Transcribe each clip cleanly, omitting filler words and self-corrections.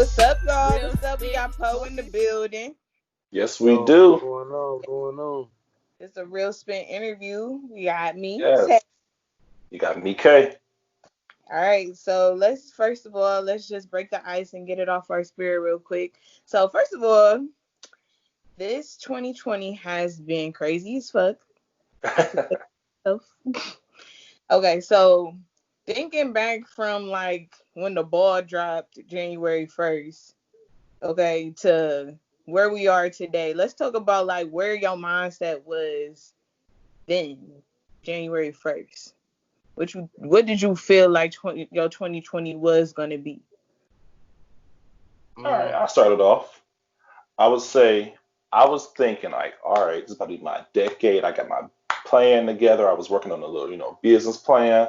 What's up, y'all? What's up? We got Poe in the building. Yes, we Yo, what's do. going on? Going on? It's a real spin interview. We got me, Tay. Yes. You got me, K. All right, so let's first of all, let's just break the ice and get it off our spirit real quick. So first of all, this 2020 has been crazy as fuck. I could say so. Okay, so thinking back from like when the ball dropped January 1st, okay, to where we are today. Let's talk about like where your mindset was then, January 1st. What did you feel like your 2020 was gonna be? All right, Mm, I started off. I would say I was thinking like, all right, this is about to be my decade. I got my plan together. I was working on a little, business plan,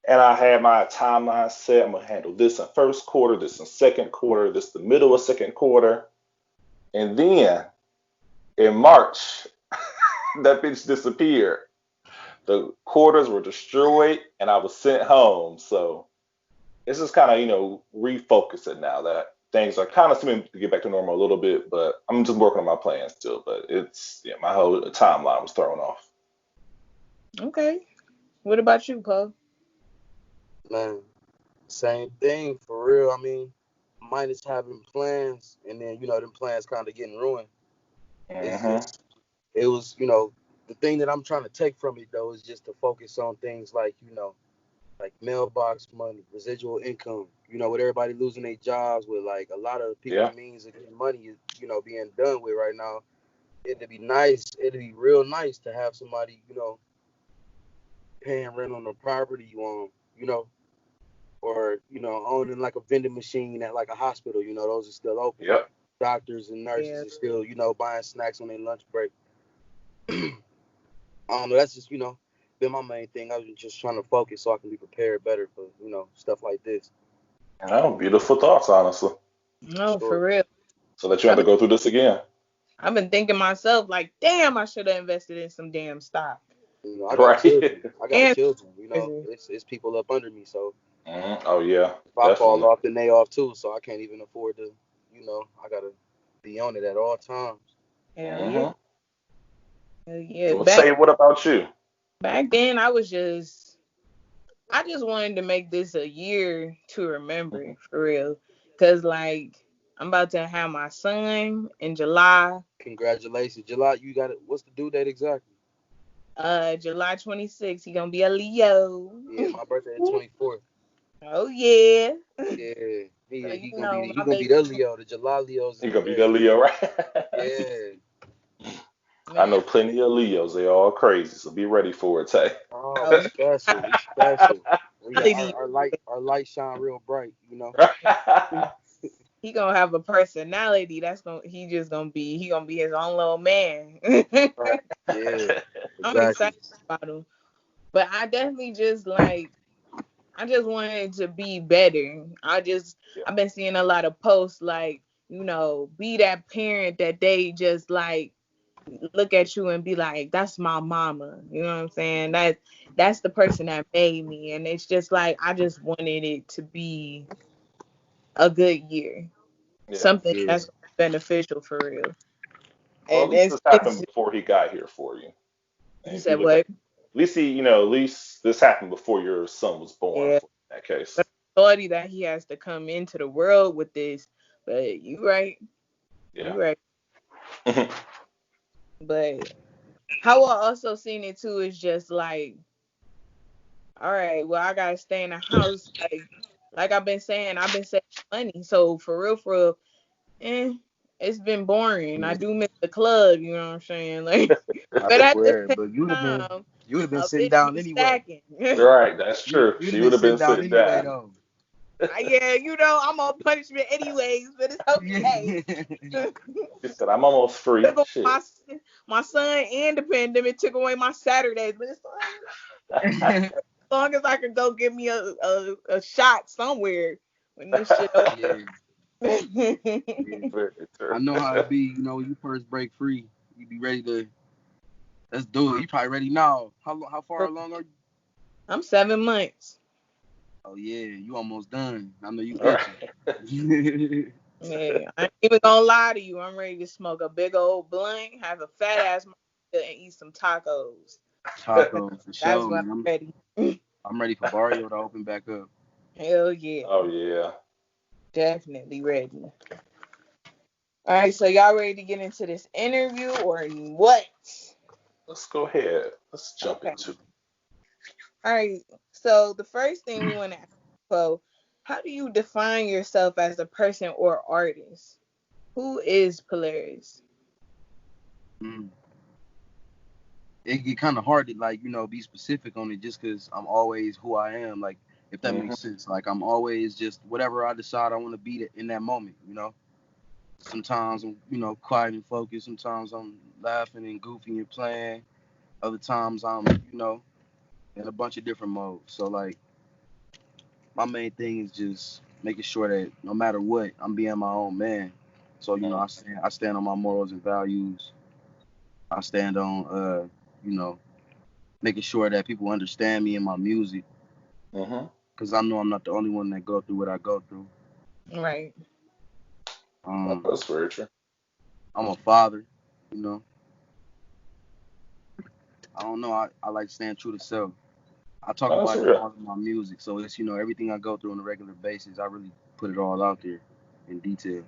and I had my timeline set. I'm gonna handle this in first quarter, this in second quarter, this the middle of second quarter, and then in March, that bitch disappeared. The quarters were destroyed, and I was sent home. So it's just kind of refocusing now that things are kind of seeming to get back to normal a little bit, but I'm just working on my plan still. But it's my whole timeline was thrown off. Okay. What about you, Paul? man, same thing for real. I mean, minus having plans, and then them plans kind of getting ruined. It's Hmm. just it was the thing that I'm trying to take from it though is just to focus on things like like mailbox money, residual income. With everybody losing their jobs, with like a lot of people's Yeah. means of getting money is being done with right now. It'd be nice. It'd be real nice to have somebody paying rent on the property you own, or owning like a vending machine at like a hospital. Those are still open. Yep. Doctors and Yeah. nurses are still buying snacks on their lunch break. I don't know. That's just been my main thing. I was just trying to focus so I can be prepared better for stuff like this. Beautiful thoughts, honestly. For No, for sure. real. So that you have I've to been go through this again. I've been thinking myself like, damn, I should have invested in some damn stock. I got Right. children. I got And children. prison. It's people up under me. So Oh yeah, if I fall definitely. off, then they off too. So I can't even afford to. I gotta be on it at all times. Hell yeah. Hmm. Hell yeah. So Back say, what about you? back then I just wanted to make this a year to remember for real. Cause like I'm about to have my son in July. Congratulations, July. You got it. What's the due date exactly? July 26th. He gonna be a Leo. Yeah, my birthday the 24th. Oh yeah. Yeah, So he you gonna know be my the baby. Leo. The July Leos is You the gonna be the best. Leo, right? Yeah. I know Man. plenty of Leos. They all crazy, so be ready for it, Tay. Oh, we Oh, special. We special. We got personality. our light shine real bright. He gonna have a personality. He gonna be his own little man. Right. Yeah, I'm exactly. excited about him. But I definitely just like I just wanted it to be better. Yeah. I've been seeing a lot of posts like, be that parent that they just like look at you and be like, that's my mama. You know what I'm saying? That's the person that made me. And it's just like I just wanted it to be a good year. Yeah. Something Yeah. that's beneficial for real. Well, at And least this happened it's before he got here for you. And you if you said look at, what? at least at least this happened before your son was born. Yeah. For in that case. But authority that he has to come into the world with this. But you right. Yeah. You right. But how I also seen it too is just like, all right, well, I gotta stay in the house. Like I've been saving money. So for real, eh, it's been boring. I do miss the club, you know what I'm saying? Like, I but at the swear, same but time, you would have been a sitting bitch down be anyway. stacking. Right. That's true. You'd have She been would have been sitting down sitting anyway down. though. Yeah, I'm on punishment anyways, but it's okay. She said, "I'm almost free." Took away Shit. my son and the pandemic took away my Saturdays, but it's as long as I can go get me a shot somewhere when this shit over. Yeah, yeah. Very I true. know how it be. When you first break free, you be ready to. Let's do it. You probably ready now. How far along are you? I'm 7 months. Oh yeah, you almost done. I know you itching. Right. Yeah, I ain't even gonna lie to you. I'm ready to smoke a big old blunt, have a fat ass margarita, and eat some tacos. Tacos for That's sure, when I'm man. ready. I'm ready for Barrio to open back up. Hell yeah, Oh yeah. definitely ready. All right, so y'all ready to get into this interview or what? Let's go ahead. Let's jump Okay. into. All right. So the first thing we want to ask, so how do you define yourself as a person or artist? Who is Polaris? Mm. It get kind of hard to like be specific on it just because I'm always who I am. Like if that Hmm. makes sense. Like I'm always just whatever I decide I want to be in that moment. Sometimes I'm quiet and focused. Sometimes I'm laughing and goofy and playing. Other times I'm in a bunch of different modes. So like my main thing is just making sure that no matter what, I'm being my own man. So I stand on my morals and values. I stand on you know making sure that people understand me and my music Hmm. because I know I'm not the only one that go through what I go through. Right. Um, That's very true. I'm a father. You know, I don't know. I like staying true to self. I talk No, that's about it real. all in my music, so it's everything I go through on a regular basis. I really put it all out there in detail.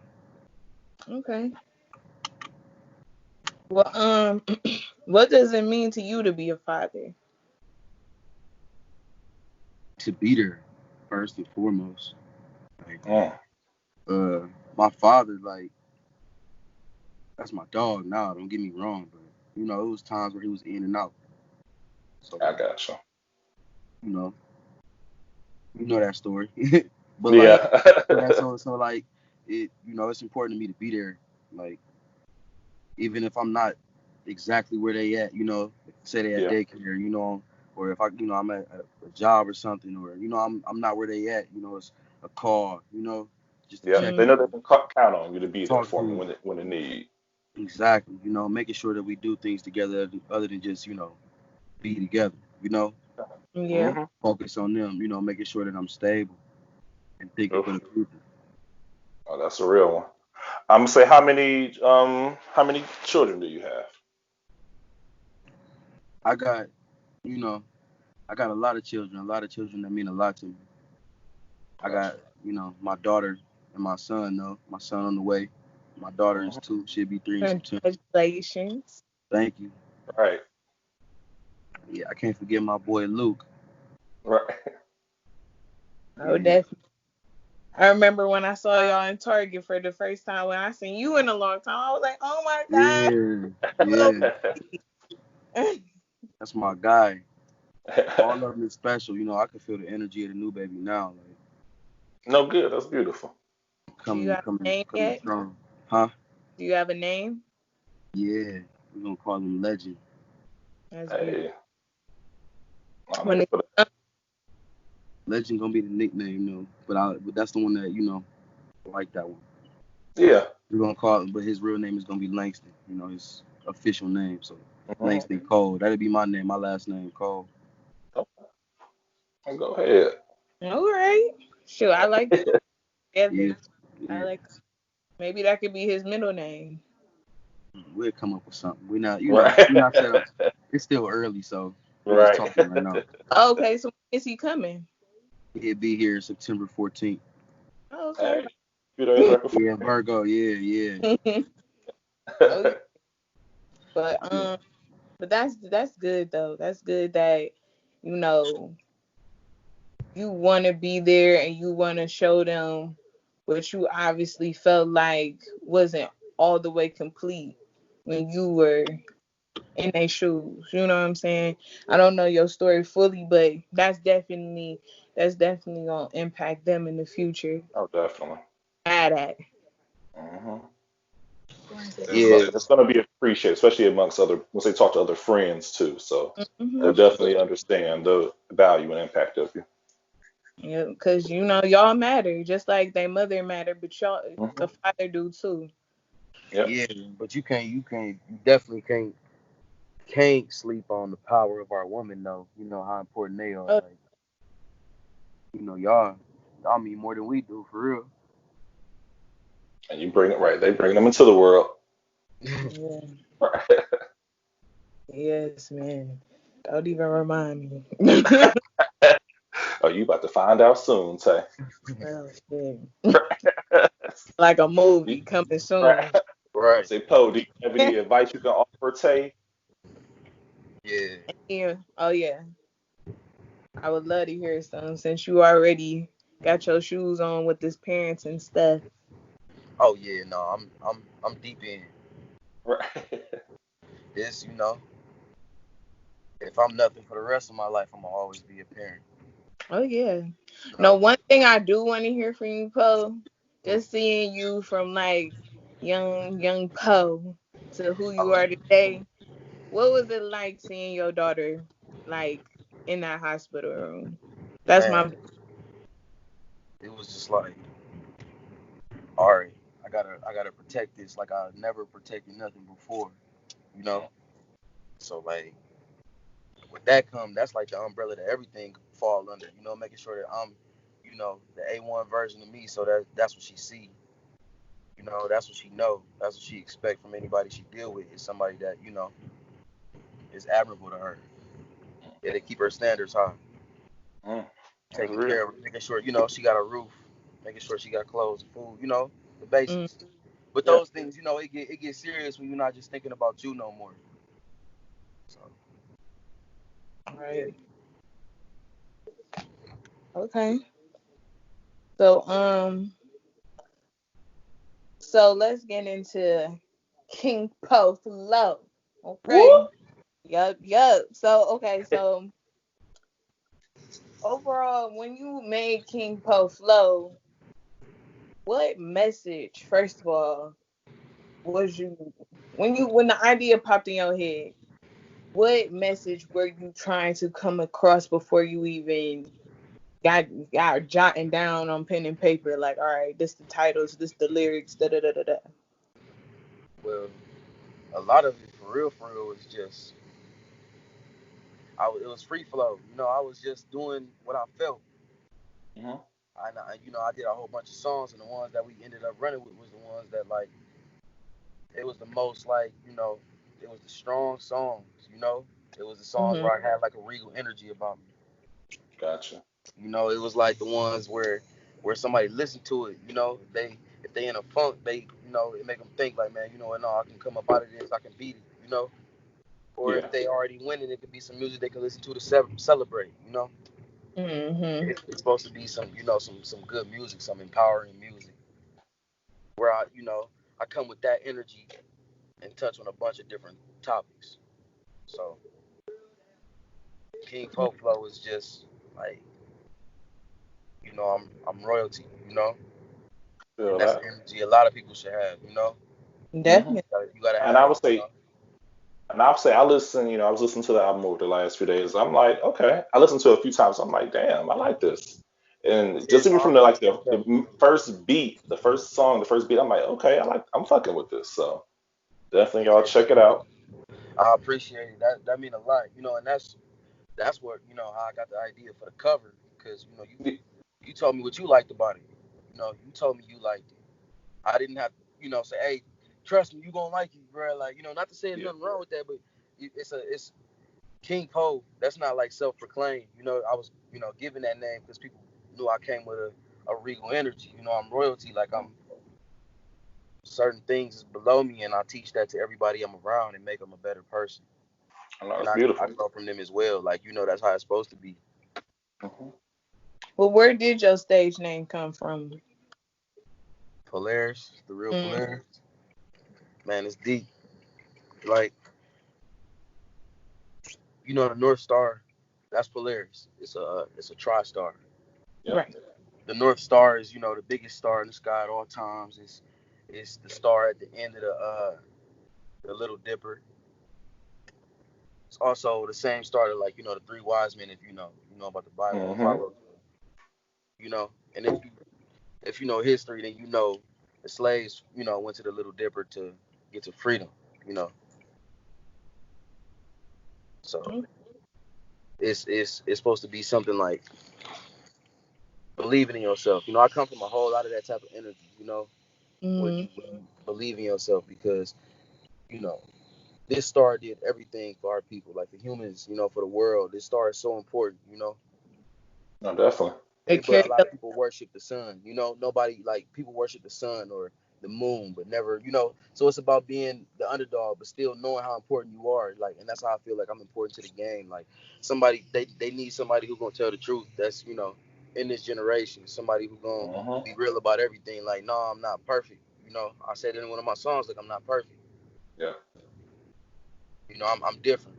Okay. Well, what does it mean to you to be a father? To be there first and foremost. Like, Mm, uh, my father, like that's my dog now. Don't get me wrong, but it was times where he was in and out. So I like, got you. you know, that story. But like, Yeah. so like, it's important to me to be there. Like, even if I'm not exactly where they at, say they at Yeah. daycare, or if I'm at a job or something, or I'm not where they at, it's a call, just to Yeah. check They Mm, know they in, can count on you to be there talk for me to when they need. exactly, making sure that we do things together other than just be together, yeah. Hmm. focus on them, making sure that I'm stable and thinking for the future. Oh, that's a real one. I'm gonna say how many children do you have? I got, you know, I got a lot of children that mean a lot to me. I Gotcha. got, my daughter and my son, though. My son on the way. My daughter is Hmm. 2. She'll be 3 in September. Congratulations. Thank you. Right. Yeah, I can't forget my boy Luke. Right. Oh, Yeah. definitely. I remember when I saw y'all in Target for the first time. When I seen you in a long time, I was like, "Oh my god, Yeah. little Yeah. baby." That's my guy. All of them is special. I can feel the energy of the new baby now. Like No, good. That's beautiful. Do you coming, have a coming, name coming yet? strong. Huh? Do you have a name? Yeah. We're gonna call him Legend. That's beautiful. Hey, I'm When here it, for Legend gonna be the nickname, though. But that's the one that, I like that one. that. Yeah. We're gonna call it, but his real name is gonna be Langston. His official name. So Hmm. Langston Cole. That'd be my name. My last name Cole. Go ahead. all right. Sure, I like Yeah, together. I yeah. like maybe that could be his middle name. We'll come up with something. We're not, Right. we're not set up. It's still early, so we're just Right. talking right now. Okay, so when is he coming? He'll be here September 14th. Oh, okay. Hey, few days right before. Yeah, Virgo. Yeah, yeah, Oh yeah. But yeah. but that's good though. That's good that you know you want to be there and you want to show them what you obviously felt like wasn't all the way complete when you were in their shoes. You know what I'm saying? I don't know your story fully, but that's definitely gonna impact them in the future. Oh, definitely. Add that. Hmm. Yeah. It's gonna be appreciated, especially amongst other once they talk to other friends too. So they'll Hmm. definitely understand the value and impact of you. Yeah, because y'all matter just like their mother matter, but y'all Hmm. the father do too. Yep. Yeah, but you definitely can't sleep on the power of our women, though. You know how important they are. Oh, Like y'all mean more than we do for real. And you bring it right. They bring them into the world. Yeah. Yes, man. Don't even remind me. Oh, you about to find out soon, Tay. Oh, shit. Like a movie coming Right. soon. Right. Say, Poe, do you have any advice you can offer Tay? Yeah. Yeah. Oh yeah. I would love to hear some since you already got your shoes on with this parents and stuff. Oh yeah. No, I'm deep in Right. this. If I'm nothing for the rest of my life, I'm gonna always be a parent. Oh yeah. You No, know. one thing I do want to hear from you, Poe, Mm. just seeing you from like young Poe to who you Oh, are today. What was it like seeing your daughter like in that hospital room? That's man, my it was just like, all right, I gotta protect this like I never protected nothing before. You know. So like with that that's like the umbrella that everything fall under. Making sure that I'm, the A1 version of me. So that's what she see. That's what she know. That's what she expect from anybody she deal with is somebody that is admirable to her. Yeah, they keep her standards high, Mm, that's taking real. care of her, making sure she got a roof, making sure she got clothes and food. The mm, basics. But Yeah. those things, it gets serious when you're not just thinking about you no more. So yeah, right. Okay. So so let's get into King Poe Flow. Okay. Woo! Yup. So okay, so overall, when you made King Poe Flow, what message, first of all, was you when the idea popped in your head, what message were you trying to come across before you even got jotting down on pen and paper, like, all right, this the titles, this the lyrics, da da da da da. well, a lot of it for real was just it was free flow. I was just doing what I felt. Hmm. And I did a whole bunch of songs, and the ones that we ended up running with was the ones that like it was the most like it was the strong songs. It was the songs Mm-hmm. where I had like a regal energy about me. Gotcha. It was like the ones where somebody listened to it. They if they in a funk, they it make them think like, man, what, no, I can come up out of this, I can beat it. Or Yeah. if they already winning, it could be some music they can listen to celebrate. Mm-hmm. It's supposed to be some some good music, some empowering music where I come with that energy and touch on a bunch of different topics. So King Folk Flow is just like I'm royalty, and Feel that's that. energy a lot of people should have. Hmm. Definitely. You gotta And have I it. would say, I listen, I was listening to the album over the last few days. I'm like, okay. I listened to it a few times. I'm like, damn, I like this. And Yeah, just even no, I from the like appreciate that. first beat, the first song, the first beat, I'm like, okay, I'm fucking with this. So definitely y'all Yeah, check it out. I appreciate it. That mean a lot, and that's what how I got the idea for the cover because you told me what you liked about it. You told me you liked it. I didn't have to, say, hey, trust me, you gonna like it, bro. Like, not to say there's Yeah. nothing wrong with that, but it's King Poe. That's not like self-proclaimed. I was, given that name because people knew I came with a regal energy. I'm royalty. Like I'm certain things is below me, and I teach that to everybody I'm around and make them a better person. I know And it's I beautiful. grow from them as well. Like that's how it's supposed to be. Hmm. Well, where did your stage name come from? Polaris, the real Mm, Polaris, man, it's deep. Like the North Star, that's Polaris. It's a tri-star. Yep. right. The North Star is the biggest star in the sky at all times. It's the star at the end of the Little Dipper. It's also the same star that like the three wise men. If you know about the Bible, Hmm. follow. And if you know history, then the slaves went to the Little Dipper to get to freedom. You know, so Mm, it's supposed to be something like believing in yourself. I come from a whole lot of that type of energy. Where Mm-hmm. you believe in yourself because you know this star did everything for our people, like the humans. For the world. This star is so important. No, definitely. They But carry a lot up. of people worship the sun. Nobody like people worship the sun or the moon, but never. So it's about being the underdog, but still knowing how important you are. Like, and that's how I feel like I'm important to the game. Like somebody, they need somebody who's gonna tell the truth. That's in this generation, somebody who's gonna Hmm. be real about everything. Like, no, I'm not perfect. I said in one of my songs, like I'm not perfect. Yeah. I'm different.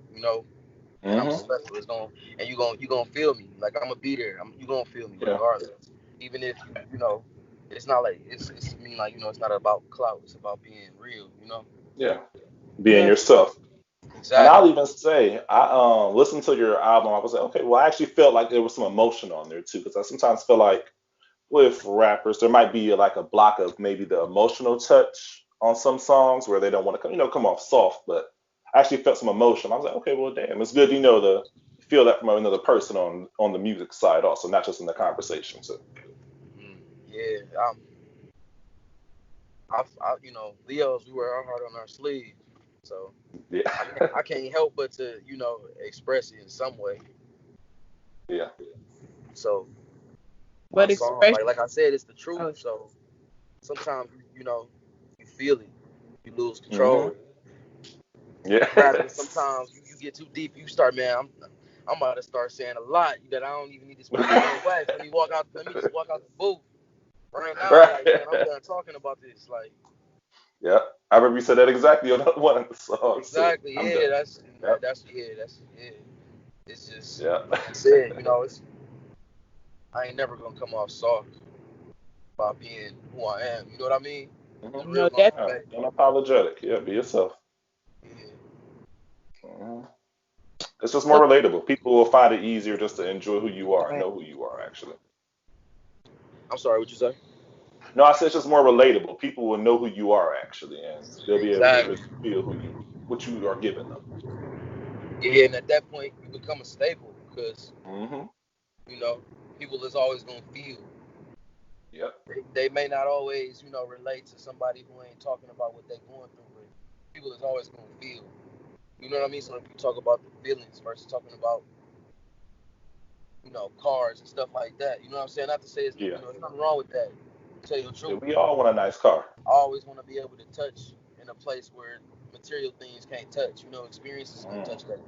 And I'm Hmm. special. It's going and you gonna feel me. Like I'm gonna be there. You gonna feel me Yeah. regardless. Even if it's not like it's mean like it's not about clout. It's about being real. Yeah. Being That's yourself. And Exactly. I'll even say, I listened to your album. I was like, okay, well, I actually felt like there was some emotion on there too, because I sometimes feel like with rappers, there might be like a block of maybe the emotional touch on some songs where they don't want to come off soft, but I actually felt some emotion. I was like, okay, well, damn, it's good, to feel that from another person on the music side also, not just in the conversation. So Mm, yeah. Leos, we wear our heart on our sleeve, so yeah, I can't help but to express it in some way. yeah, So my what song, expression. like I said, it's the truth. Oh, So sometimes you feel it, you lose hmm, control. Rapping, yes, sometimes you get too deep. You start, man. I'm about to start saying a lot that I don't even need to speak no wax. Let me walk out. Let me just walk out the booth right now. right, Like, man, I'm done talking about this. Like, yeah. I remember you said that exactly on one of the songs too. exactly. I'm Yeah, done. that's Yep. that's yeah, that's yeah. It's just Yeah. like I said. I ain't never gonna come off soft by being who I am. You know what I mean? Hmm. It's real no, gonna definitely. Yeah. convey. Unapologetic. Yeah. Be yourself. Yeah. Mhm. It's just So, more relatable. People will find it easier just to enjoy who you are and right. know who you are, actually. I'm sorry. What you say? No, I said it's just more relatable. People will know who you are, actually, and they'll be able to Exactly. really feel what you are giving them. Yeah, and at that point, you become a staple because Hmm. you know people is always gonna feel. Yep. They may not always, relate to somebody who ain't talking about what they going through, but people is always gonna feel. You know what I mean? So if you talk about the feelings versus talking about, cars and stuff like that, you know what I'm saying? Not to say Yeah. there's nothing wrong with that. To tell you the Yeah. truth, We all want a nice car. I always want to be able to touch in a place where material things can't touch. Experiences can Mm. touch that.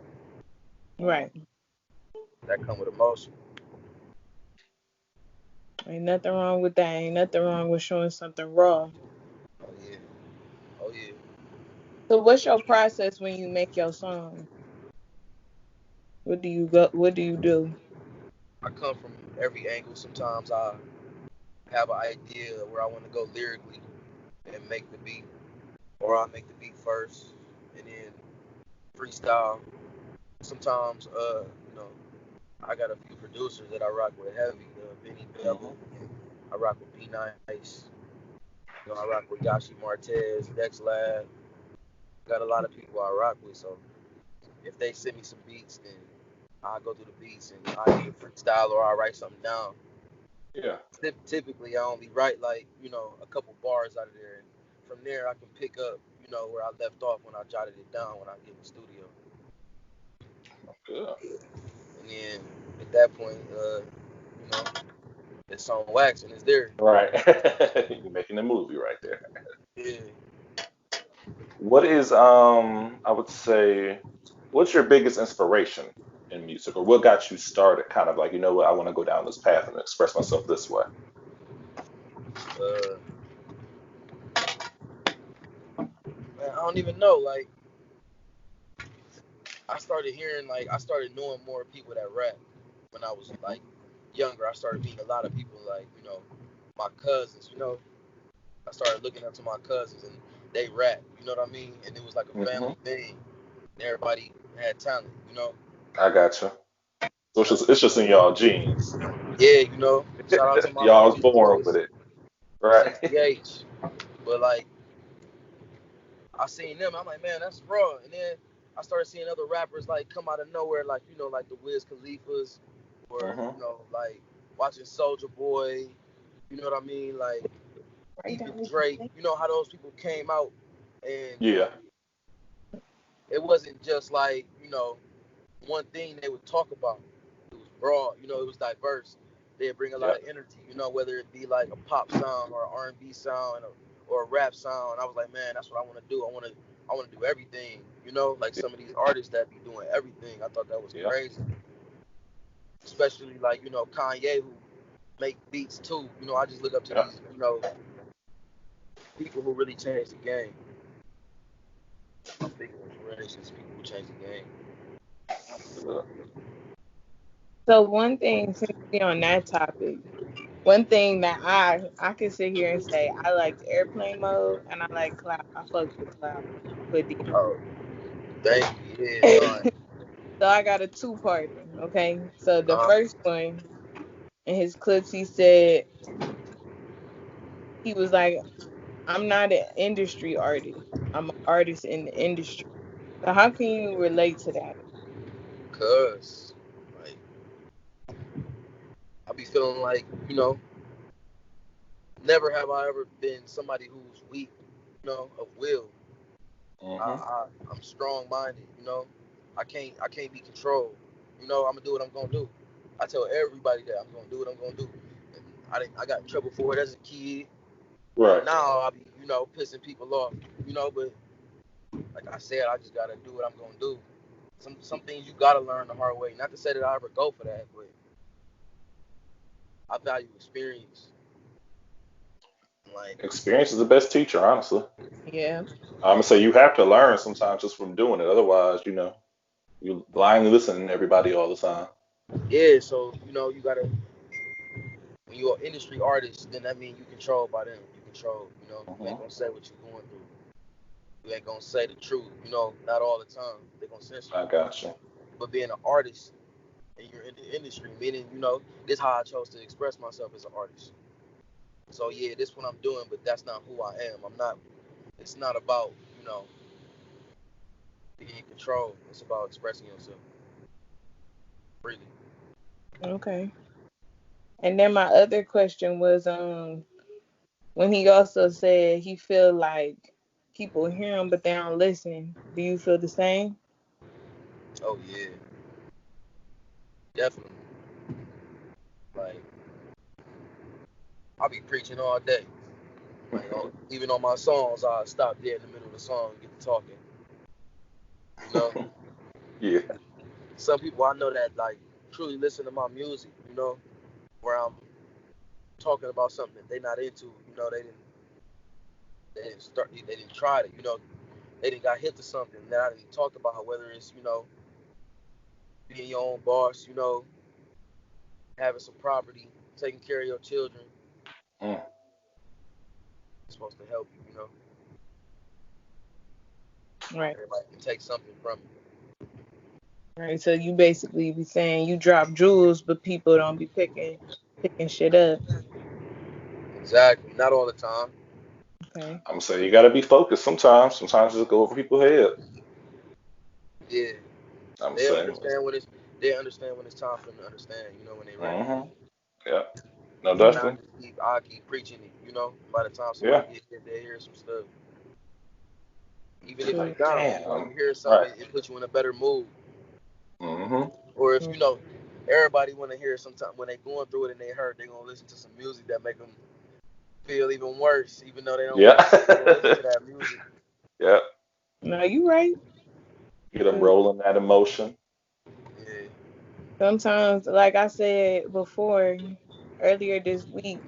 Hmm. Right. That come with emotion. Ain't nothing wrong with that. Ain't nothing wrong with showing something raw. Oh yeah. Oh yeah. So, what's your process when you make your song? What do you go? What do you do? I come from every angle. Sometimes I have an idea where I want to go lyrically and make the beat, or I make the beat first and then freestyle. Sometimes, I got a few producers that I rock with heavy. Benny Bella, Hmm. I rock with Be Nice. I rock with Yashi Martez, Dex Lab. Got a lot of people I rock with. So if they send me some beats, then I go through the beats and I either freestyle or I write something down. Yeah. Typically, I only write like a couple bars out of there, and from there I can pick up where I left off when I jotted it down when I get in the studio. Good. And then at that point, it's on wax and it's there. Right. You're making a movie right there. Yeah. What is I would say, what's your biggest inspiration in music, or what got you started? Kind of like, what, I want to go down this path and express myself this way. Uh, Man, I don't even know. Like, I started knowing more people that rap when I was Hmm. like younger. I started meeting a lot of people like my cousins. I started looking up to my cousins and they rap. You know what I mean? And it was like a Hmm. family thing. Everybody had talent. I got you. So So it's just in y'all genes. yeah, shout out to my Y'all was homies born with boys, it, right? 60H. But like I seen them, I'm like, man, that's raw. And then I started seeing other rappers like come out of nowhere, like like the Wiz Khalifas, or Hmm. like watching Soldier Boy, you know what I mean? Like Right even down with Drake, the you know how those people came out and Yeah. it wasn't just like, one thing they would talk about. It was broad, it was diverse. They'd bring a lot Yep. of energy, whether it be like a pop sound or an R&B sound or a rap sound. I was like, man, that's what I want to do. I want to do everything, like some of these artists that be doing everything. I thought that was Yeah. crazy, especially like Kanye who make beats too. I just look up to Yeah. these people who really change the game. I'm big inspirations, people who change the game. Yeah. So one thing, since we on that topic, one thing that I can sit here and say I liked airplane mode and I like cloud. I fucked with cloud with DM. Oh, thank you. Yeah, no. So I got a two-parter. Okay, so the Uh, first one in his clips he said he was like, I'm not an industry artist. I'm an artist in the industry. So how can you relate to that? cause like I be feeling like never have I ever been somebody who's weak, of will. I, Mm-hmm. I I'm strong minded. I can't be controlled. I'm gonna do what I'm gonna do. I tell everybody that I'm gonna do what I'm gonna do. And I got in trouble for it as a kid, and Right. now I be pissing people off. But like I said, I just gotta do what I'm gonna do. Some things you gotta learn the hard way. Not to say that I ever go for that, but I value experience. Like, Experience is the best teacher, honestly. Yeah. I'm gonna say you have to learn sometimes just from doing it. Otherwise, you blindly listening to everybody all the time. yeah, so you gotta when you're an industry artist, then that means you controlled by them. You control, you ain't Hmm. gonna say what you're going through. You ain't gonna say the truth, not all the time. They're gonna censor I you. got you. But being an artist and you're in the industry, meaning, this is how I chose to express myself as an artist. So yeah, this is what I'm doing, but that's not who I am. I'm not it's not about, being in control. It's about expressing yourself freely. Okay. And then my other question was when he also said he feel like people hear him but they don't listen. Do you feel the same? Oh yeah, definitely. Like I'll be preaching all day. Like even on my songs, I stop there in the middle of the song and get to talking. You know, Yeah. some people I know that like truly listen to my music. Where I'm talking about something that they're not into. They didn't start. They didn't try it. They didn't got hit to something that I didn't talk about. Whether it's being your own boss. Having some property, taking care of your children. Mm. It's supposed to help you. Right. Everybody can take something from you. Right. So you basically be saying you drop jewels but people don't be picking shit up. Exactly. Not all the time. Okay. I'm gonna say you gotta be focused sometimes. Sometimes just go over people's head. Yeah. I'm They saying. understand when it's they understand when it's time for them to understand. When they ready. Mm-hmm. Yeah. No, And I definitely. just keep preaching it. By the time Yeah. somebody gets there, they hear some stuff. Even if True. you down, Damn. you hear something, Right. it puts you in a better mood. Mm-hmm. Or if True. everybody want to hear sometimes when they going through it and they hurt, they gonna listen to some music that make them feel even worse, even though they don't Yeah. feel like they gonna listen to that music. Yeah. No, you right. Get them 'Cause rolling that emotion. Yeah, sometimes, like I said before, earlier this week,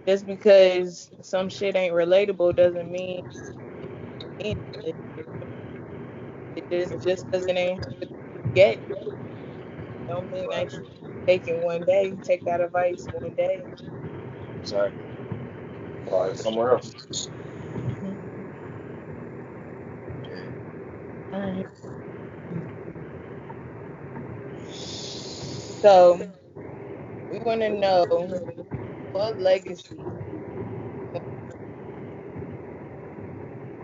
just because some shit ain't relatable doesn't mean it ain't it just because it ain't hurt yet don't mean that right, you take it one day, take that advice one day. exactly. Apply it somewhere else. Mhm. Yeah. All right. So we want to know what legacy,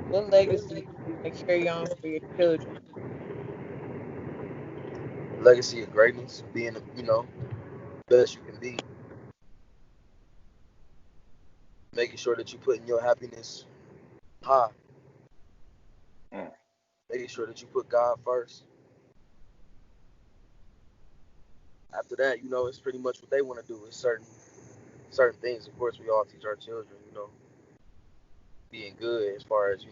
what legacy you want to carry on for your children. Legacy of greatness, being the best you can be. making sure that you putting your happiness high, Mm. making sure that you put God first. After that, it's pretty much what they want to do. Is certain things. Of course, we all teach our children, being good as far as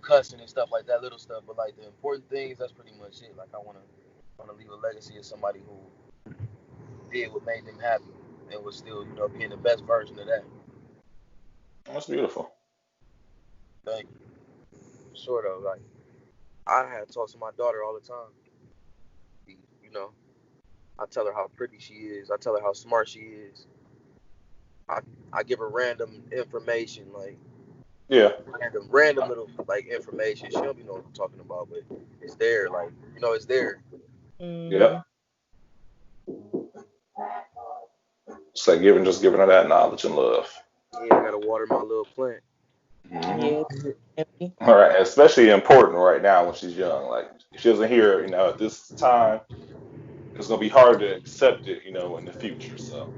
cussing and stuff like that, little stuff. But like the important things, that's pretty much it. Like I wanna leave a legacy of somebody who did what made them happy and was still, being the best version of that. That's beautiful. Thank you. Sort of like I had to talk to my daughter all the time. You know, I tell her how pretty she is. I tell her how smart she is. I I give her random information, like Yeah. random little like information. She don't be know what I'm talking about, but it's there. Like it's there. Mm-hmm. Yep. It's like just giving her that knowledge and love. Yeah, I gotta water my little plant. Hmm. Yeah. Definitely. All right, especially important right now when she's young. Like if she doesn't hear, at this time, it's gonna be hard to accept it, in the future. So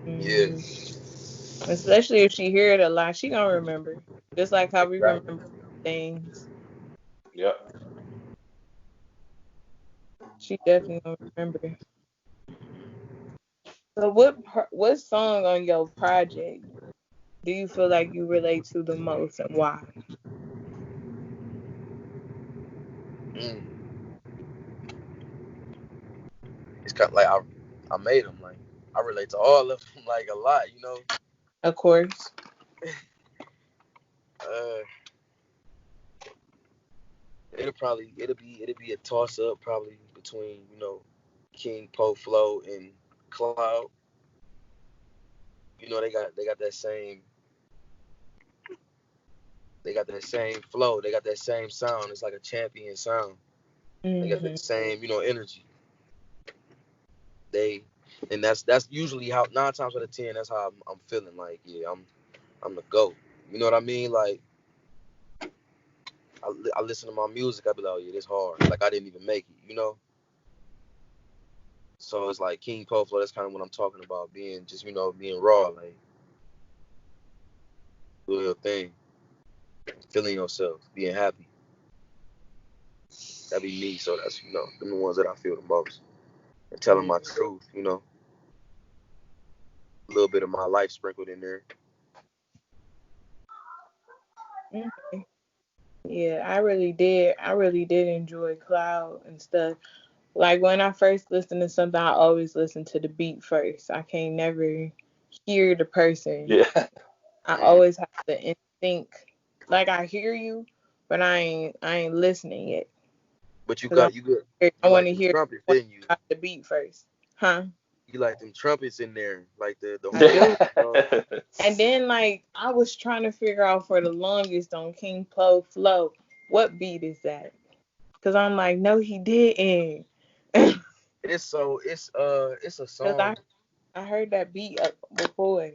Yeah, Mm-hmm. Especially if she hear it a lot, she gonna remember. Just like how we exactly. remember things. yep. She definitely gonna remember. So what song on your project do you feel like you relate to the most and why? Mm. It's kind of like I made them like I relate to all of them like a lot. Of course. Uh, it'll be a toss up probably between King Po Flow and Cloud. They got that same flow. They got that same sound. It's like a champion sound. They got Mm-hmm. that same energy. They and that's usually how 9 times out of 10 that's how I'm feeling like yeah I'm the GOAT. You know what I mean? Like I listen to my music, I be like, oh yeah, this hard. Like I didn't even make it. So it's like King Po Flow. That's kind of what I'm talking about. Being just being raw, like doing your thing, feeling yourself, being happy. That be me. So that's them the ones that I feel the most. And telling Yeah. my truth. A little bit of my life sprinkled in there. Okay. Yeah, I really did. I really did enjoy Cloud and stuff. Like when I first listen to something, I always listen to the beat first. I can't never hear the person. Yeah. I Mm. always have to instinct. Like I hear you, but I ain't listening yet. But you Cause got you good. I You want like to them hear trumpets, didn't you? the beat first. Huh? You like them trumpets in there, like the I horns. do. And then like I was trying to figure out for the longest on King Pro Flow, what beat is that? Cause I'm like, no, he didn't. It's a Cause song. I heard that beat before.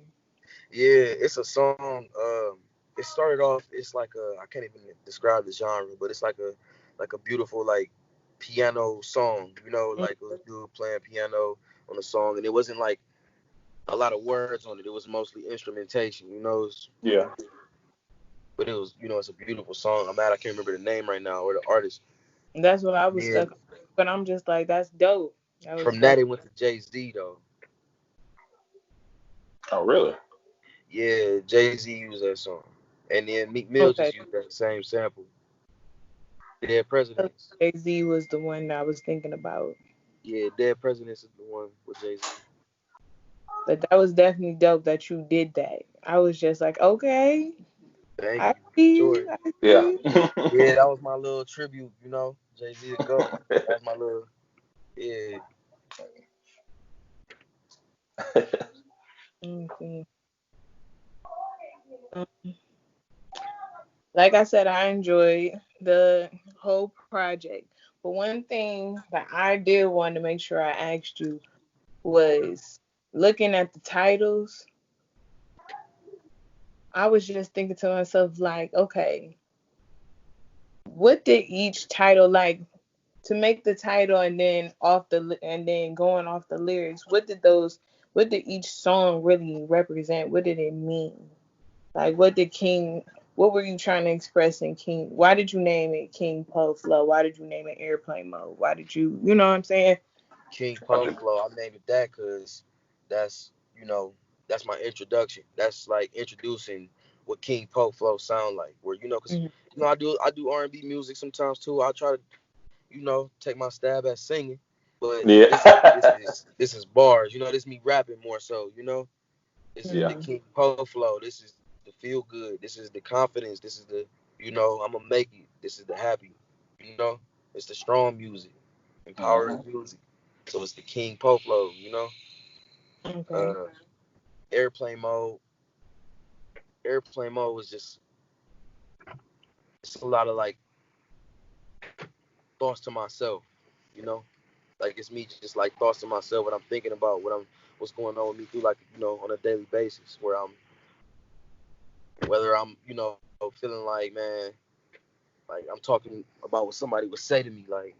Yeah, it's a song. It started off. It's like I can't even describe the genre, but it's like a beautiful like piano song. Like a dude playing piano on a song, and it wasn't like a lot of words on it. It was mostly instrumentation. yeah. But it was it's a beautiful song. I'm mad I can't remember the name right now or the artist. And that's what I was Then stuck on. But I'm just like, that's dope. That was from that dope. it went to Jay-Z though. Oh, really? Yeah, Jay-Z used that song. And then Meek Mill Okay. just used that same sample. Dead Presidents. Jay-Z was the one that I was thinking about. Yeah, Dead Presidents is the one with Jay-Z. But that was definitely dope that you did that. I was just like, okay, Thank I you. see Sure. you. I Yeah. see Yeah, that was my little tribute, Jay-Z to go. That was my little yeah. you. Okay. Um, like I said, I enjoyed the whole project. But one thing that I did want to make sure I asked you was looking at the titles, I was just thinking to myself, like, okay, what did each title like to make the title and then going off the lyrics, what did each song really represent? What did it mean? Like, what were you trying to express in King? Why did you name it King Po Flow? Why did you name it Airplane Mode? Why did you know what I'm saying? King Po Flow. I named it that because that's that's my introduction. That's like introducing what King Po Flow sound like. Where because Mhm. I do R&B music sometimes too. I try to take my stab at singing, but this is this Yeah. is this is bars. This me rapping more so. This is Yeah. the Mhm. King Po Flow. This is the feel good. This is the confidence. This is the I'm gonna make it. This is the happy. You know, it's the strong music, empowering Hmm. music. So it's the King Po Flow. Okay. Uh, airplane mode. Airplane mode was just it's a lot of like thoughts to myself. You know, like it's me just like thoughts to myself. What I'm thinking about. What's going on with me through like on a daily basis. Whether I'm feeling like man, like I'm talking about what somebody would say to me like.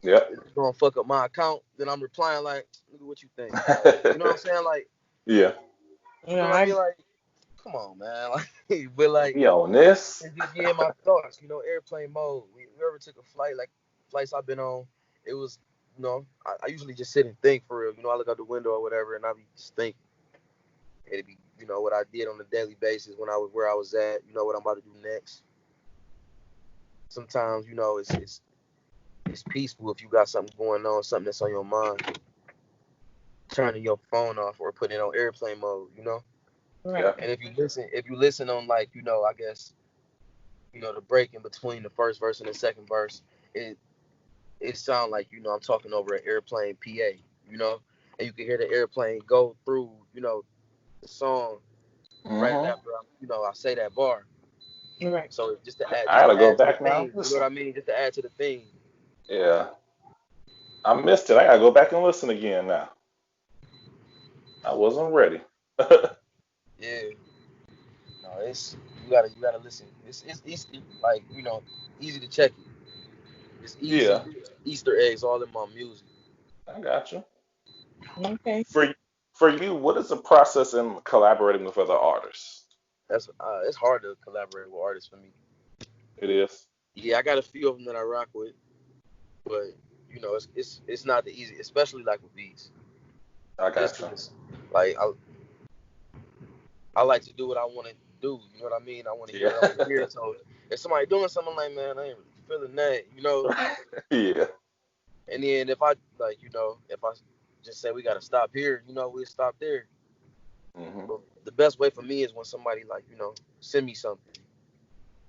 Yep. If it's gonna fuck up my account, then I'm replying like, "Look at what you think." You know what I'm saying? Like, Yeah. you know what I mean? Like, come on, man. Like, but like, Be on this. it's just my thoughts. Airplane mode. We ever took a flight, like flights I've been on, it was, I usually just sit and think for real. I look out the window or whatever, and I be just thinking. It'd be, what I did on a daily basis when I was where I was at. What I'm about to do next. Sometimes, it's peaceful if you got something going on, something that's on your mind. Turning your phone off or putting it on airplane mode. Right. Yep. And if you listen on like, I guess, the break in between the first verse and the second verse, it it sound like, I'm talking over an airplane PA, you know, and you can hear the airplane go through, the song right Hmm. after I say that bar. Right. So I just gotta to go add to the back now. theme, you know what Listen. I mean? Just to add to the theme. Yeah. I missed it. I gotta go back and listen again now. I wasn't ready. Yeah. No, you gotta listen. It's like, easy to check it. It's easy Yeah. Easter eggs all in my music. I got you. Okay. For for you, what is the process in collaborating with other artists? That's it's hard to collaborate with artists for me. It is. Yeah, I got a few of them that I rock with, but it's not the easy, especially like with beats. I It's got you. just like I like to do what I want to do. You know what I mean? I want to hear Yeah. what I want to hear. So if somebody doing something, I'm like, man, I ain't really feeling that. Yeah. And then if I like, if I just say we gotta stop here, we'll stop there. Hmm. But the best way for me is when somebody like, send me something,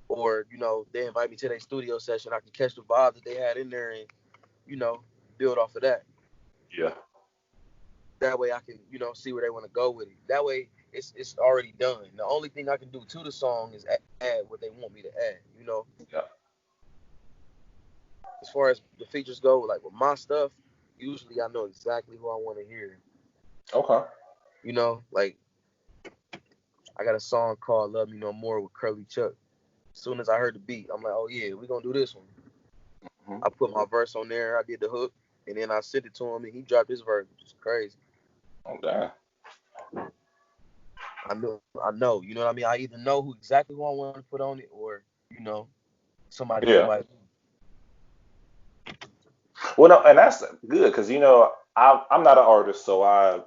or they invite me to their studio session. I can catch the vibe that they had in there, and you know build off of that. Yeah. That way I can see where they want to go with it. That way it's already done. The only thing I can do to the song is add what they want me to add. Yeah. As far as the features go, like with my stuff, usually I know exactly who I want to hear. Okay. Like I got a song called "Love Me No More" with Curly Chuck. As soon as I heard the beat, I'm like, oh yeah, we gonna do this one. Hmm. I put my verse on there. I did the hook, and then I sent it to him, and he dropped his verse, which is crazy. Oh damn. I know. You know what I mean? I either know who I want to put on it, or you know, somebody Yeah. invite. Well, no, and that's good because I'm not an artist, so I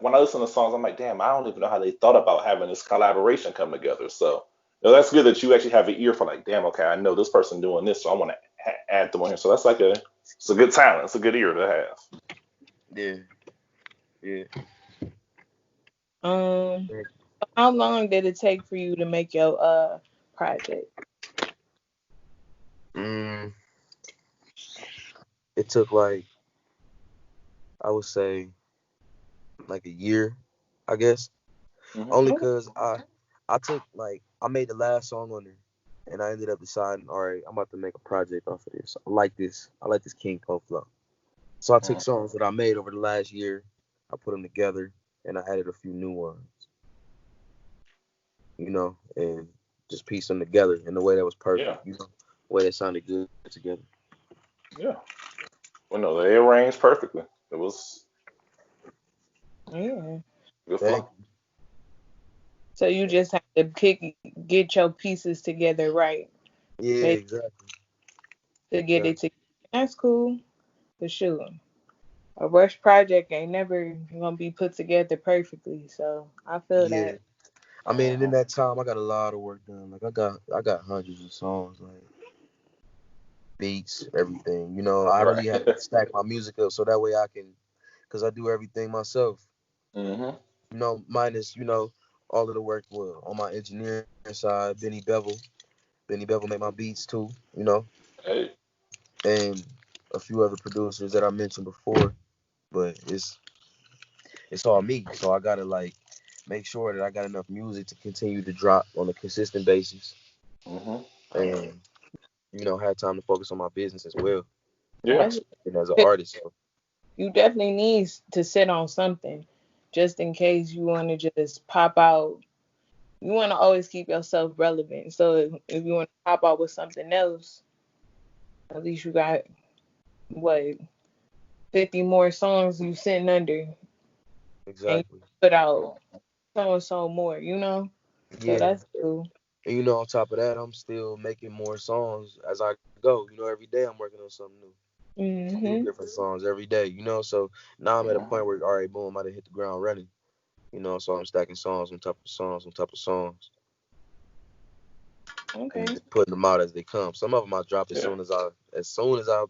when I listen to songs, I'm like, damn, I don't even know how they thought about having this collaboration come together. So, that's good that you actually have an ear for like, damn, okay, I know this person doing this, so I want to add them on here. So that's like it's a good talent, it's a good ear to have. Yeah, yeah. Um, how long did it take for you to make your project? Mm, it took like I would say like a year, I guess. Hmm. Only Okay. cause I took like I made the last song on there, and I ended up deciding, all right, I'm about to make a project off of this. I like this. I like this King Poe flow. So I took songs that I made over the last year, I put them together, and I added a few new ones, and just pieced them together in a way that was Yeah. perfect, way that sounded good together. Yeah. Well, no, they arranged perfectly. It was Yeah. good Thank flow. So you just have to get your pieces together right, you. Yeah, make exactly. to get it Exactly. together. That's cool for sure. A rush project ain't never gonna be put together perfectly, so I feel Yeah. that. I mean, and in Mhm. that time, I got a lot of work done. Like I got hundreds of songs, like beats, everything. I Right. really had to stack my music up so that way I can, cause I do everything myself. hmm Minus all of the work on my engineering side. Benny Bevel made my beats too. Hey. And a few other producers that I mentioned before. But it's all me, so I gotta like make sure that I got enough music to continue to drop on a consistent basis, hmm and have time to focus on my business as well, Yeah. That's and as an artist. So you definitely need to sit on something just in case you want to just pop out. You want to always keep yourself relevant. So if you want to pop out with something else, at least you got what 50 more songs you sitting under and you exactly, put out so and so more, you know? So yeah. that's cool. And on top of that, I'm still making more songs as I go. Every day I'm working on something new. Two Hmm. different songs every day. So now I'm at a hmm point where all right, boom, I done hit the ground running. So I'm stacking songs on top of songs on top of songs, and Okay. just putting them out as they come. Some of them I drop Yeah. as soon as I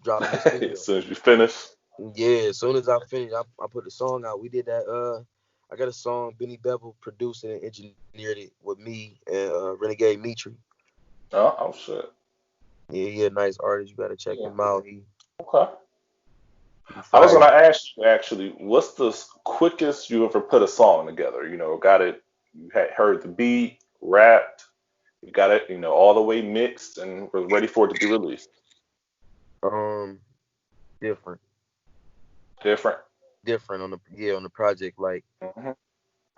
drop in the studio. As soon as you finish. Yeah, as soon as I finish, I put the song out. We did that. I got a song. Benny Bevel produced it and engineered it with me and Renegade Mitri. Oh shit. Yeah, he a nice artist. You gotta check Yeah. him out. Okay. He I was fire. gonna ask you actually, what's the quickest you ever put a song together? Got it. You had heard the beat, rapped, you got it, all the way mixed and was ready for it to be released. Um, different, Different. different on the project. Like hmm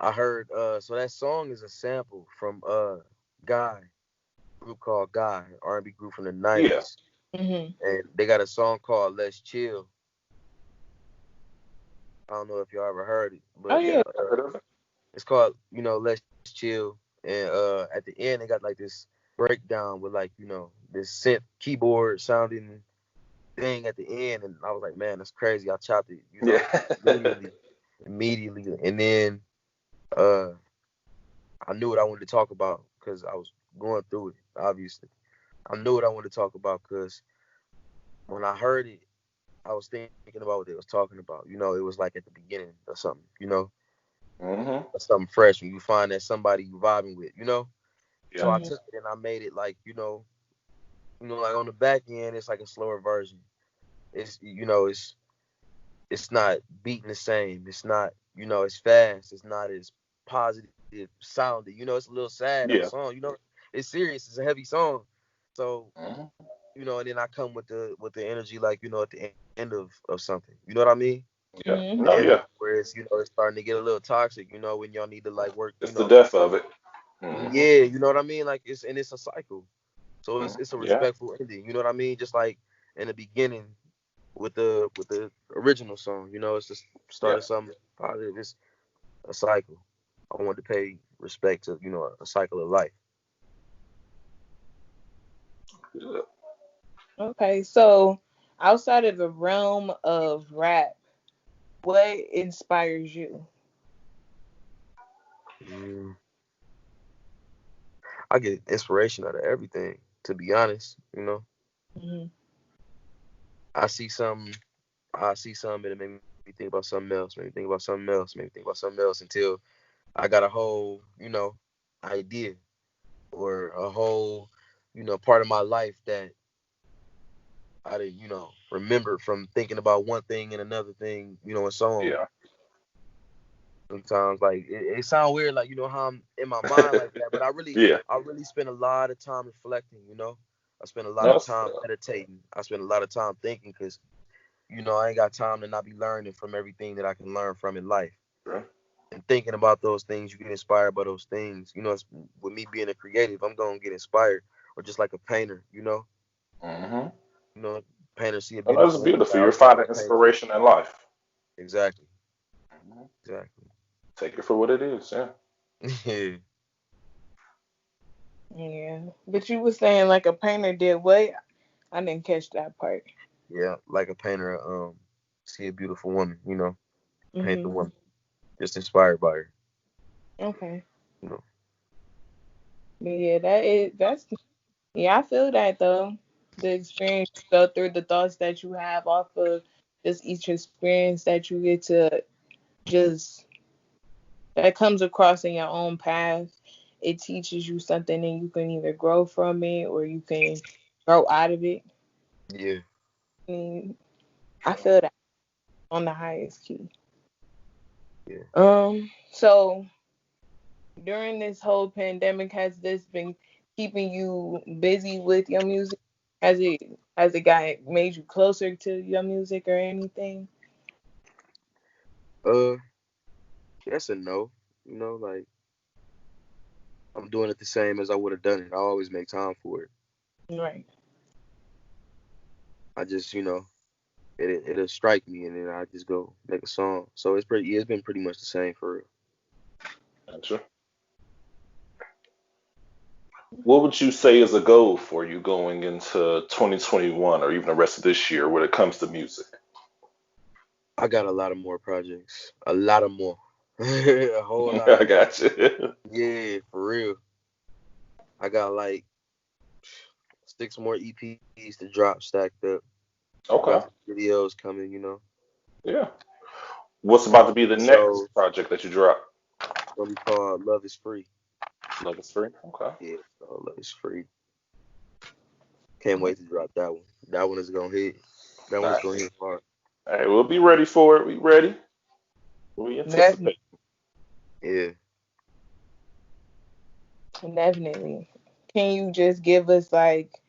I heard. So that song is a sample from Guy group called Guy, R&B group from the Yeah. '90s, Hmm. and they got a song called Let's Chill. I don't know if y'all ever heard it, Oh but yeah. Yeah. I heard of it. it's called Let's Chill. And at the end they got like this breakdown with like this synth keyboard sounding thing at the end, and I was like, man, that's crazy. I chopped it, Yeah. immediately, and then uh I knew what I wanted to talk about because I was going through it. Obviously, I knew what I wanted to talk about because when I heard it, I was thinking about what they was talking about. It was like at the beginning or something. hmm Something fresh when you find that somebody you vibing with. So Yeah. I Hmm. took it and I made it like like on the back end, it's like a slower version. It's not beating the same. It's not it's fast. It's not as positive sounding. It's a little sad that Yeah. song. It's serious. It's a heavy song. So hmm and then I come with the energy like at the end of something. You know what I mean? Yeah. The Hmm. No. energy Yeah. where it's starting to get a little toxic. When y'all need to like work. It's the death of it. hmm Yeah. You know what I mean? Like it's a cycle. So it's a Yeah. respectful ending. You know what I mean? Just like in the beginning with the original song. It's the start Yeah. of something positive. It's a cycle. I want to pay respect to a cycle of life. Good. Okay. So outside of the realm of rap, what inspires you? Mm, I get inspiration out of everything. To be honest, Hmm. I see something. I see something and it make me think about something else. Maybe think about something else. Maybe think about something else until I got a whole idea or a whole part of my life that I didn't remember from thinking about one thing and another thing and so on. Yeah. Sometimes like it sounds weird, like how I'm in my mind like that, but I really Yeah. I really spend a lot of time reflecting. I spend a lot of That's time meditating. I spend a lot of time thinking because I ain't got time to not be learning from everything that I can learn from in life. true. And thinking about those things, you get inspired by those things. It's, with me being a creative, I'm gonna get inspired, or just like a painter. hmm You know, painter see a And that's beautiful woman, beautiful. like, You're okay, I'm finding gonna paint it. inspiration in life. Exactly. Mhm. Exactly. Take it for what it is. Yeah. Yeah. Yeah. But you were saying like a painter did what? I didn't catch that part. Yeah. Like a painter, see a beautiful woman, paint the Mhm. woman. Just inspired by her. Okay. You know. But yeah, that's yeah, I feel that though. The experience you go through, the thoughts that you have off of just each experience that you get to just that comes across in your own path. It teaches you something and you can either grow from it or you can grow out of it. Yeah. I mean, I Sure. feel that on the highest key. Yeah. So during this whole pandemic, has this been keeping you busy with your music? Has it got made you closer to your music or anything? Uh, yes and no. Like I'm doing it the same as I would have done it. I always make time for it. Right. I just, it'll strike me and then I just go make a song. So it's been pretty much the same for real. Gotcha. What would you say is a goal for you going into 2021 or even the rest of this year when it comes to music? I got a lot of more projects. A lot of more. A whole lot of I more. got you. Yeah, for real. I got like 6 more EPs to drop stacked up. I Okay. got some videos coming. Yeah. What's about to be the next So project that you drop? it's gonna be called Love is Free. Love is Free. Okay. Yeah, so Love is Free. Can't wait to drop that one. That one is gonna hit. That one is gonna Nice. hit hard. Hey, we'll be ready for it. We ready. We Definitely. anticipate. Yeah. Definitely. Can you just give us like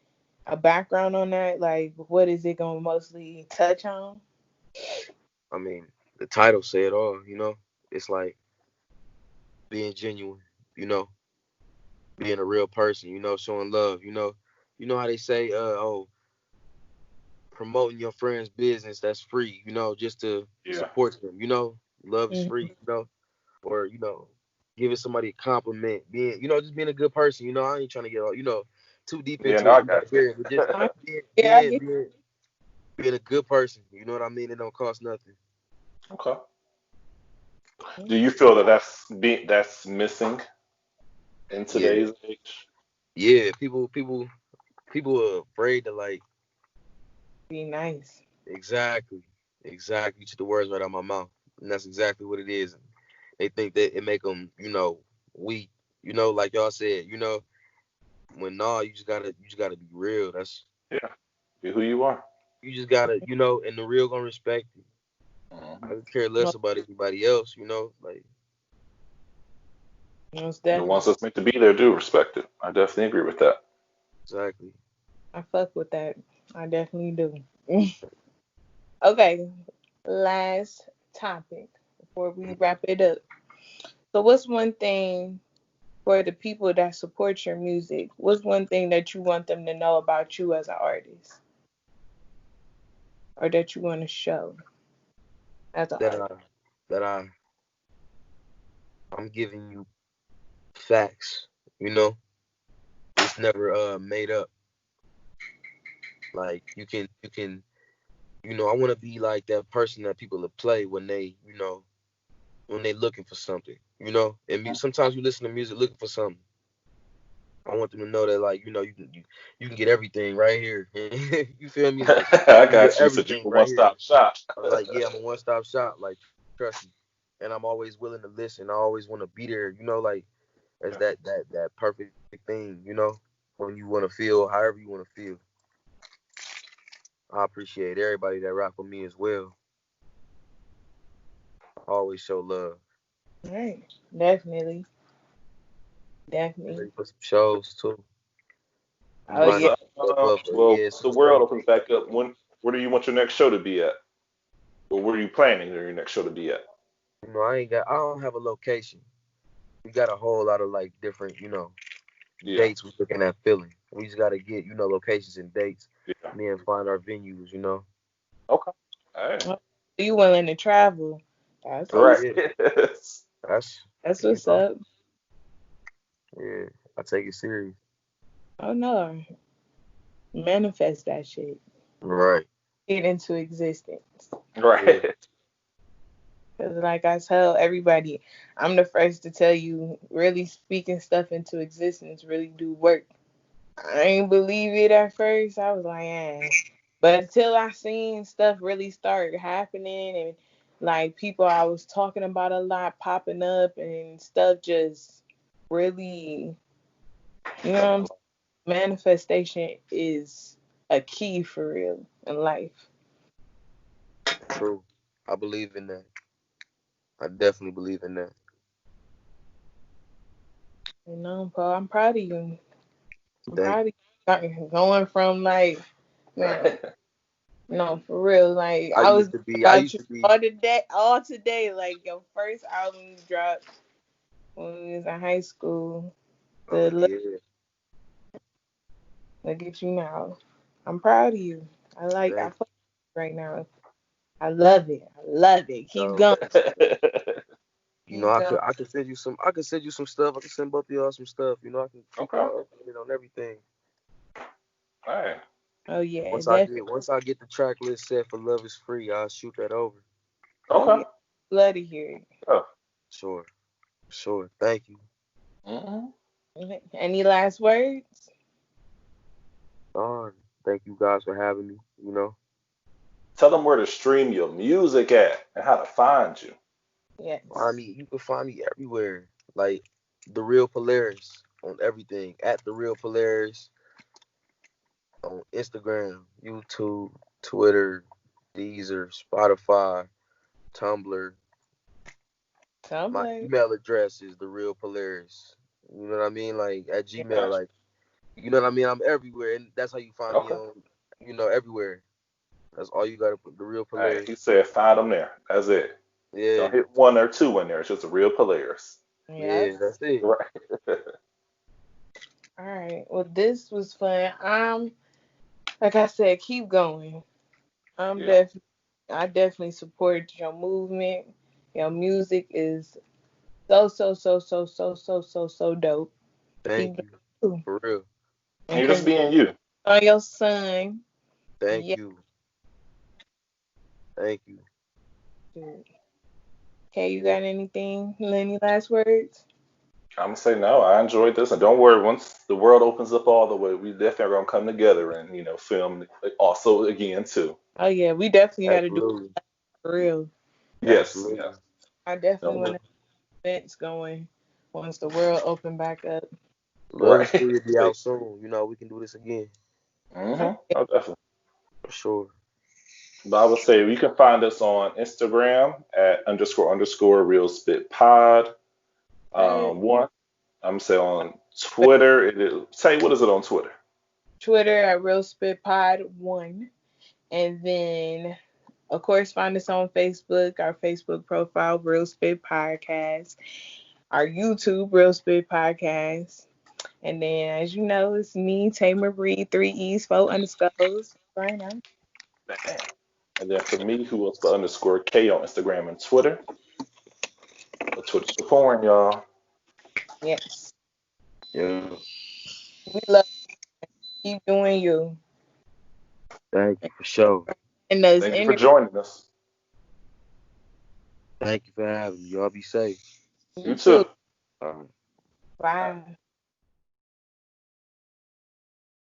a background on that? Like, what is it gonna mostly touch on? I mean, the title say it all. It's like being genuine, you know, being a real person, showing love. You know how they say, oh, promoting your friend's business that's free, just to Yeah. support them. Love is Mhm. free, or giving somebody a compliment, just being a good person. I ain't trying to get all too deep Yeah, into no, it, I got you. but just being Yeah, I being get. being being a good person. You know what I mean? It don't cost nothing. Okay. Do you Okay. feel that that's missing in Yeah, today's age? yeah. People are afraid to like Be nice. exactly, exactly. You took the words right out of my mouth, and that's exactly what it is. They think that it make them, weak. Like y'all said, when nah, you just gotta be real. That's Yeah. Be who you are. you just gotta, and the real gonna respect you. I Mhm. could care less Most, about anybody else, like most And the definitely. ones that's meant to be there do respect it. I definitely agree with that. exactly. I fuck with that. I definitely do. Okay. Last topic before we wrap it up. So, what's one thing for the people that support your music? What's one thing that you want them to know about you as an artist, or that you want to show as an That artist? I'm giving you facts. You know, it's never made up. Like I want to be like that person that people will play when they looking for something. And sometimes you listen to music looking for something. I want them to know that like you can get everything right here. You feel me? Like I you can get got you. So you everything a right one here. stop shop. Like yeah, I'm a one stop shop. Like trust me, and I'm always willing to listen. I always want to be there. Like as Yeah. that perfect thing. When you want to feel however you want to feel. I appreciate everybody that rock with me as well. I always show love. Right. Definitely. I'm Definitely. ready for some shows too. I'm Oh What's yeah. lining up? stuff up, but Well, yeah, once the some world stuff. opens back up, where do you want your next show to be at? Or where are you planning your next show to be at? I don't have a location. We got a whole lot of like different, Yeah. dates we looking at filling. We just gotta get, locations and dates. Yeah. Me and find our venues, you know. Okay. Hey. Oh, you willing to travel? That's Oh Right. what's yeah, Yes. that's that's you what's know, up. yeah. I take it serious. Oh no, manifest that shit. Right. Get into existence. Yeah. Right. Cause like I tell everybody, I'm the first to tell you, really speaking stuff into existence really do work. I ain't believe it at first. I was like, eh. But until I seen stuff really start happening and like people I was talking about a lot popping up and stuff just really, you know, what Come I'm on. saying? Manifestation is a key for real in life. True. I believe in that. I definitely believe in that. You know, Paul, I'm proud of you. I'm Thank proud of you. Going from like, man, no, for real. Like I I was used to be I about used you to be all today. Like your first album you dropped when we was in high school. oh The yeah. look at you now. I'm proud of you. I Thank fuck right now. I love it. I love it. Keep you. going. You know, Keep going. I could send you some stuff. I can send both of y'all some stuff. You know, I can keep Okay. y'all updated on everything. Hey. Oh yeah, Once I definitely. get once I get the track list set for Love is Free, I'll shoot that over. Oh Okay. yeah, love to hear Oh. Sure. Sure. Thank you. Mm-hmm. it. Any last words? Thank you guys for having me, you know. Tell them where to stream your music at and how to find you. Find Yes. me you can find me everywhere. Like the real Polaris on everything. At the real Polaris on Instagram, YouTube, Twitter, Deezer, Spotify, Tumblr. My Tumblr. email address is the real Polaris. You know what I mean? Like at Gmail, Gotcha. like you know what I mean? I'm everywhere and that's how you find me Okay. on, everywhere. That's all you gotta put the real Hey, Polaris. he said find them there. That's it. Yeah, Don't hit one or two in there. It's just a real Polaris. Yep. yeah, that's it. Right. All right. Well, this was fun. Like I said, keep going. I'm Yeah. definitely, I definitely support your movement. Your music is so dope. Thank Keep you. going. For real. And You just congrats being you. on your son. Thank Yeah. you. Thank you. Dude. Okay, you got anything? Any last words? I'm gonna say no. I enjoyed this, and don't worry. Once the world opens up all the way, we definitely are gonna come together and film also again too. Oh yeah, we definitely got to do it Absolutely. for real. Yes. Absolutely. Yes. I definitely want No. to have events going once the world open back up. Love is Right. free to be out soon. You know, we can do this again. Oh, Mm-hmm. yeah. Oh, definitely. For sure. But I would say you can find us on Instagram at __ real spit pod. Okay. One. I'm gonna say on Twitter. Say what is it on Twitter? Twitter at Real Spit Pod 1. And then, of course, find us on Facebook, our Facebook profile, Real Spit Podcast, our YouTube, Real Spit Podcast. And then, as you know, it's me, Tamer Reed, 3 E's, 4 underscores. Right now. Bam. And then for me, who else but _K on Instagram and Twitter. But Twitter's the porn, y'all. Yes. Yeah. We love you. Keep doing you. Thank you for sure. And those Thank you for interviews. joining us. Thank you for having me. Y'all be safe. You You too. too. All right. Bye.